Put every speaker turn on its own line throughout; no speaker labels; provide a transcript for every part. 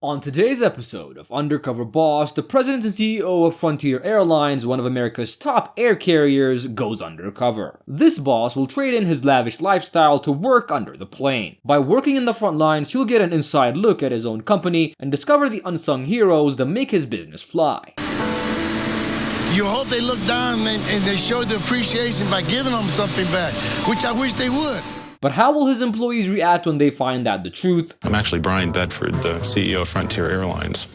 On today's episode of Undercover Boss, the president and CEO of Frontier Airlines, one of America's top air carriers, goes undercover. This boss will trade in his lavish lifestyle to work under the plane. By working in the front lines, he'll get an inside look at his own company and discover the unsung heroes that make his business fly.
You hope they look down and they show the appreciation by giving them something back, which I wish they would.
But how will his employees react when they find out the truth?
I'm actually Brian Bedford, the CEO of Frontier Airlines.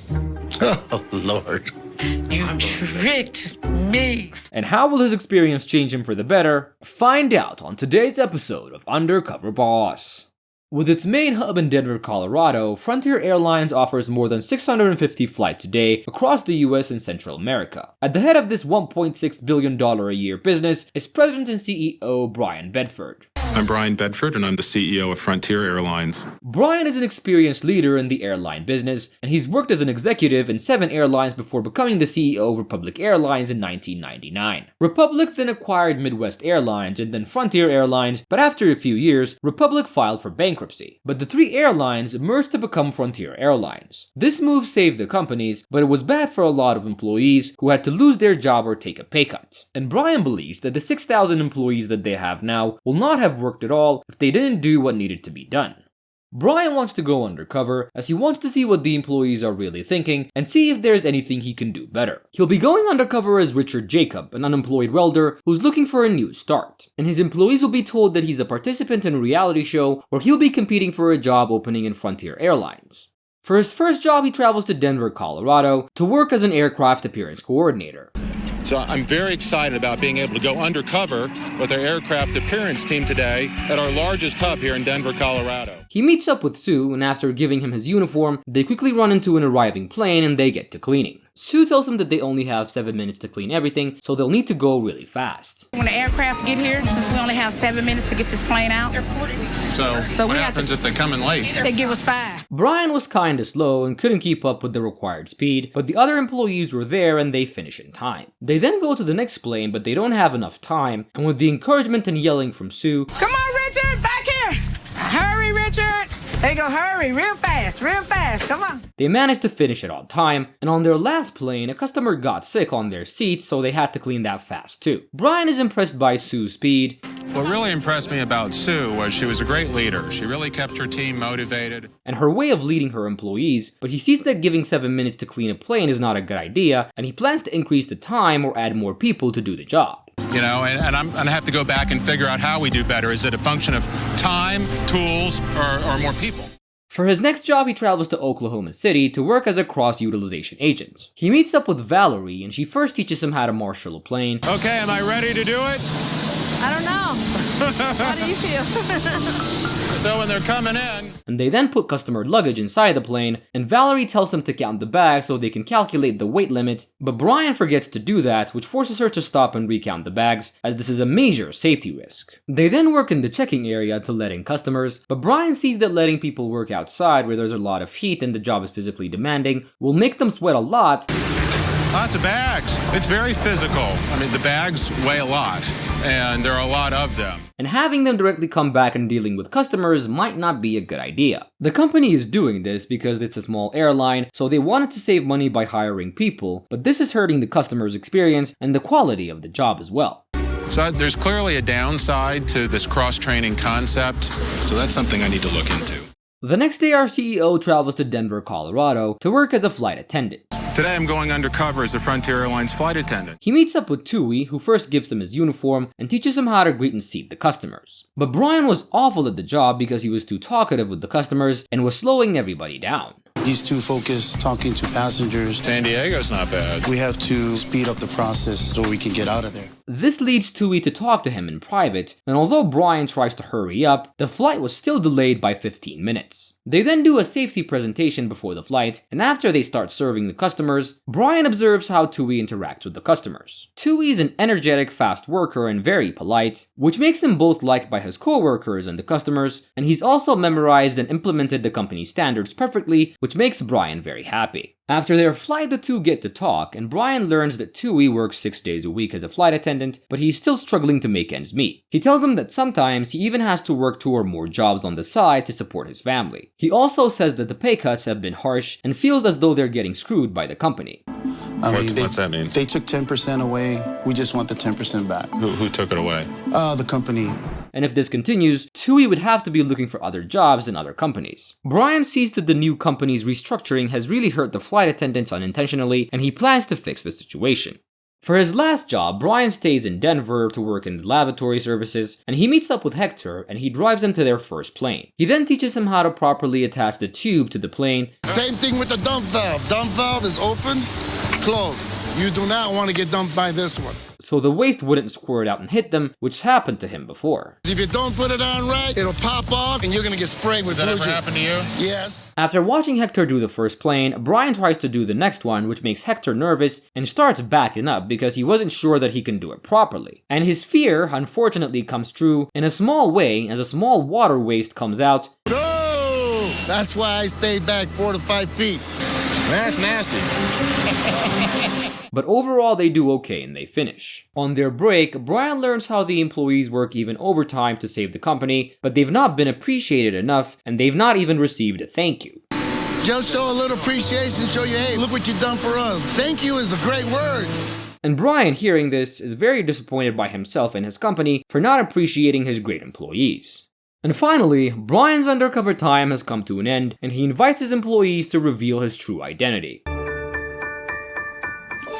Oh, Lord.
You tricked me.
And how will his experience change him for the better? Find out on today's episode of Undercover Boss. With its main hub in Denver, Colorado, Frontier Airlines offers more than 650 flights a day across the US and Central America. At the head of this $1.6 billion a year business is President and CEO Brian Bedford.
I'm Brian Bedford, and I'm the CEO of Frontier Airlines.
Brian is an experienced leader in the airline business, and he's worked as an executive in 7 airlines before becoming the CEO of Republic Airlines in 1999. Republic then acquired Midwest Airlines and then Frontier Airlines, but after a few years, Republic filed for bankruptcy. But the 3 airlines merged to become Frontier Airlines. This move saved the companies, but it was bad for a lot of employees who had to lose their job or take a pay cut. And Brian believes that the 6,000 employees that they have now will not have worked at all if they didn't do what needed to be done. Brian wants to go undercover as he wants to see what the employees are really thinking and see if there's anything he can do better. He'll be going undercover as Richard Jacob, an unemployed welder who's looking for a new start. And his employees will be told that he's a participant in a reality show where he'll be competing for a job opening in Frontier Airlines. For his first job, he travels to Denver, Colorado to work as an aircraft appearance coordinator.
So I'm very excited about being able to go undercover with our aircraft appearance team today at our largest hub here in Denver, Colorado.
He meets up with Sue, and after giving him his uniform, they quickly run into an arriving plane and they get to cleaning. Sue tells him that they only have 7 minutes to clean everything, so they'll need to go really fast.
When the aircraft get here, since we only have 7 minutes to get this plane out,
So what happens if they come in late?
they give us 5.
Brian was kinda slow and couldn't keep up with the required speed, but the other employees were there and they finish in time. They then go to the next plane, but they don't have enough time, and with the encouragement and yelling from Sue,
Come on, Richard, back here. Hurry, Richard. There you go, hurry, real fast, come on.
they managed to finish it on time, and on their last plane, a customer got sick on their seat, so they had to clean that fast too. Brian is impressed by Sue's speed.
What really impressed me about Sue was she was a great leader. She really kept her team motivated.
And her way of leading her employees, but he sees that giving 7 minutes to clean a plane is not a good idea, and he plans to increase the time or add more people to do the job.
You know, and I'm going to have to go back and figure out how we do better. Is it a function of time, tools, or more people?
For his next job, he travels to Oklahoma City to work as a cross-utilization agent. He meets up with Valerie, and she first teaches him how to marshal a plane.
Okay, am I ready to do it?
I don't know. How do you feel?
So when they're coming in,
And they then put customer luggage inside the plane, and Valerie tells him to count the bags so they can calculate the weight limit, but Brian forgets to do that, which forces her to stop and recount the bags, as this is a major safety risk. They then work in the checking area to let in customers, but Brian sees that letting people work outside where there's a lot of heat and the job is physically demanding will make them sweat a lot.
lots of bags. It's very physical. I mean, the bags weigh a lot, and there are a lot of them.
And having them directly come back and dealing with customers might not be a good idea. The company is doing this because it's a small airline, so they wanted to save money by hiring people, but this is hurting the customer's experience and the quality of the job as well.
So there's clearly a downside to this cross-training concept, so that's something I need to look into.
The next day, our CEO travels to Denver, Colorado to work as a flight attendant.
Today I'm going undercover as a Frontier Airlines flight attendant.
He meets up with Tui, who first gives him his uniform and teaches him how to greet and seat the customers. But Brian was awful at the job because he was too talkative with the customers and was slowing everybody down.
He's too focused talking to passengers.
San Diego's not bad.
We have to speed up the process so we can get out of there.
This leads Tui to talk to him in private, and although Brian tries to hurry up, the flight was still delayed by 15 minutes. They then do a safety presentation before the flight, and after they start serving the customers, Brian observes how Tui interacts with the customers. Tui is an energetic, fast worker and very polite, which makes him both liked by his co-workers and the customers, and he's also memorized and implemented the company's standards perfectly, which makes Brian very happy. After their flight, the two get to talk, and Brian learns that Tui works 6 days a week as a flight attendant, but he's still struggling to make ends meet. He tells him that sometimes he even has to work 2 or more jobs on the side to support his family. He also says that the pay cuts have been harsh and feels as though they're getting screwed by the company.
What's that mean?
They took 10% away. We just want the 10% back.
Who took it away?
The company.
And if this continues, Tui would have to be looking for other jobs in other companies. Brian sees that the new company's restructuring has really hurt the flight attendants unintentionally, and he plans to fix the situation. For his last job, Brian stays in Denver to work in the lavatory services, and he meets up with Hector and he drives them to their first plane. He then teaches him how to properly attach the tube to the plane.
Same thing with the dump valve. Dump valve is open, closed. You do not want to get dumped by this one.
So the waste wouldn't squirt out and hit them, which happened to him before.
If you don't put it on right, it'll pop off and you're going to get sprayed with
Does that
blue
ever happen to you?
Yes.
After watching Hector do the first plane, Brian tries to do the next one, which makes Hector nervous and starts backing up because he wasn't sure that he can do it properly. And his fear, unfortunately, comes true in a small way as a small water waste comes out.
No! That's why I stayed back 4 to 5 feet.
That's nasty.
But overall, they do okay and they finish. On their break, Brian learns how the employees work even overtime to save the company, but they've not been appreciated enough, and they've not even received a thank you.
Just show a little appreciation, show you, hey, look what you've done for us. Thank you is a great word.
And Brian, hearing this, is very disappointed by himself and his company for not appreciating his great employees. And finally, Brian's undercover time has come to an end, and he invites his employees to reveal his true identity.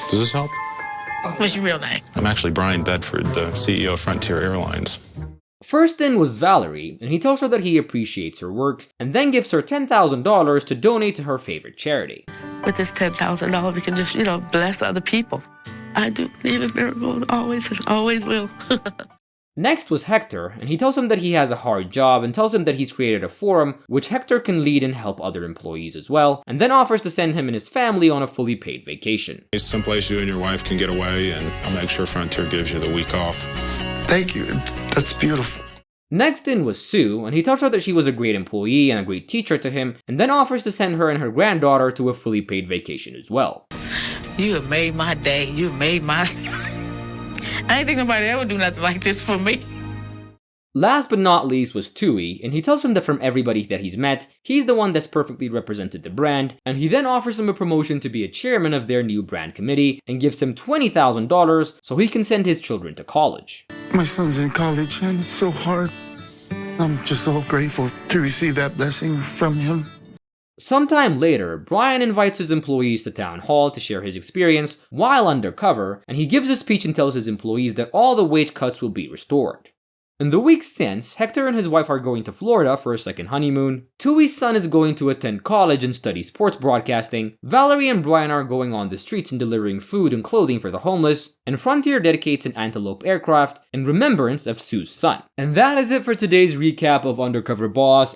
Does this help?
What's your real name?
I'm actually Brian Bedford, the CEO of Frontier Airlines.
First in was Valerie, and he tells her that he appreciates her work, and then gives her $10,000 to donate to her favorite charity.
With this $10,000, we can just, bless other people. I do believe in miracles, always will.
Next was Hector, and he tells him that he has a hard job and tells him that he's created a forum which Hector can lead and help other employees as well, and then offers to send him and his family on a fully paid vacation.
It's someplace you and your wife can get away, and I'll make sure Frontier gives you the week off.
Thank you. That's beautiful.
Next in was Sue, and he tells her that she was a great employee and a great teacher to him, and then offers to send her and her granddaughter to a fully paid vacation as well.
You have made my day. You have made my... I ain't think nobody ever do nothing like this for me.
Last but not least was Tui, and he tells him that from everybody that he's met, he's the one that's perfectly represented the brand, and he then offers him a promotion to be a chairman of their new brand committee, and gives him $20,000 so he can send his children to college.
My son's in college and it's so hard. I'm just so grateful to receive that blessing from him.
Sometime later, Brian invites his employees to town hall to share his experience while undercover, and he gives a speech and tells his employees that all the wage cuts will be restored. In the weeks since, Hector and his wife are going to Florida for a second honeymoon, Tui's son is going to attend college and study sports broadcasting, Valerie and Brian are going on the streets and delivering food and clothing for the homeless, and Frontier dedicates an Antelope aircraft in remembrance of Sue's son. And that is it for today's recap of Undercover Boss.